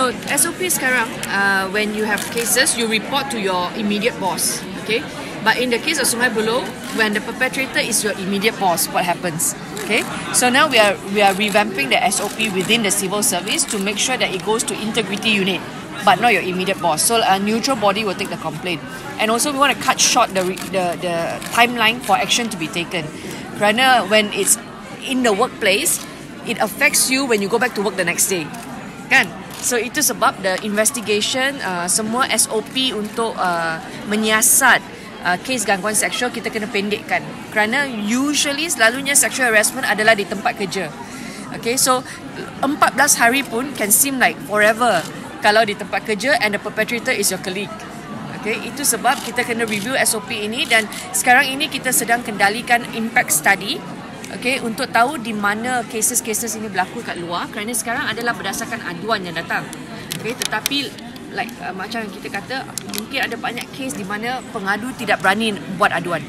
So SOP sekarang, when you have cases, you report to your immediate boss. Okay. But in the case of Sungai Buloh, when the perpetrator is your immediate boss, what happens? Okay. So now we are revamping the SOP within the civil service to make sure that it goes to integrity unit, but not your immediate boss. So a neutral body will take the complaint. And also we want to cut short the timeline for action to be taken. Kerana when it's in the workplace, it affects you when you go back to work the next day. Kan? So itu sebab the investigation, semua SOP untuk menyiasat kes gangguan seksual kita kena pendekkan. Kerana usually selalunya sexual harassment adalah di tempat kerja. Okay, so 14 hari pun can seem like forever kalau di tempat kerja and the perpetrator is your colleague. Okay, itu sebab kita kena review SOP ini dan sekarang ini kita sedang kendalikan impact study. Okay, untuk tahu di mana cases-cases ini berlaku kat luar, kerana sekarang adalah berdasarkan aduan yang datang. Okay, tetapi like macam kita kata, mungkin ada banyak kes di mana pengadu tidak berani buat aduan.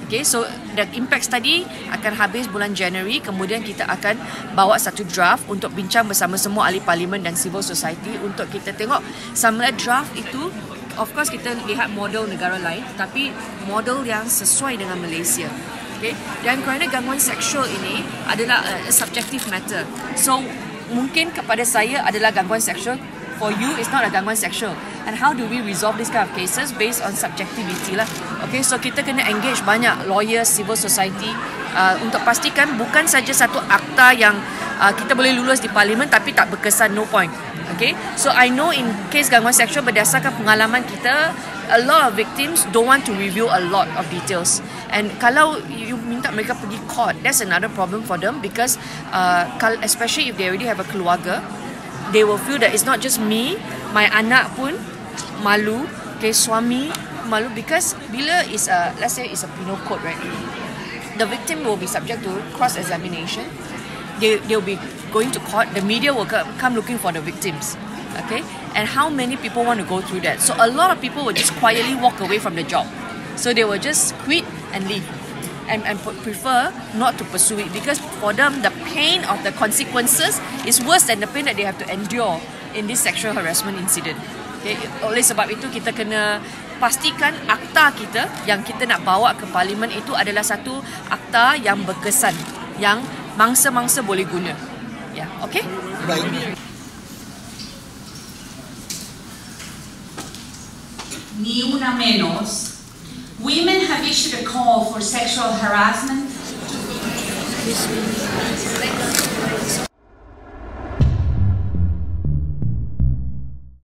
Okay, so the impact study akan habis bulan Januari. Kemudian kita akan bawa satu draft untuk bincang bersama semua ahli parlimen dan civil society untuk kita tengok sama draft itu. Of course kita lihat model negara lain, tapi model yang sesuai dengan Malaysia. Okay. Dan kerana gangguan seksual ini adalah a subjective matter. So mungkin kepada saya adalah gangguan seksual, for you it's not a gangguan seksual. And how do we resolve this kind of cases based on subjectivity lah. Okay, so kita kena engage banyak lawyers, civil society untuk pastikan bukan saja satu akta yang kita boleh lulus di parlimen tapi tak berkesan, no point. Okay, so I know in case gangguan seksual berdasarkan pengalaman kita, a lot of victims don't want to reveal a lot of details. And kalau you minta mereka pergi court, that's another problem for them because especially if they already have a keluarga, they will feel that it's not just me, my anak pun malu, okay, suami malu because bila is a, let's say it's a penal code, right? The victim will be subject to cross-examination. They'll be going to court. The media will come looking for the victims. Okay, and how many people want to go through that? So a lot of people will just quietly walk away from the job. So they will just quit and leave, and prefer not to pursue it because for them the pain of the consequences is worse than the pain that they have to endure in this sexual harassment incident. Okay, oleh sebab itu kita kena pastikan akta kita yang kita nak bawa ke parlimen itu adalah satu akta yang berkesan, yang mangsa-mangsa boleh guna. Ya, okay? Baik. Ni una menos, women have issued a call for sexual harassment.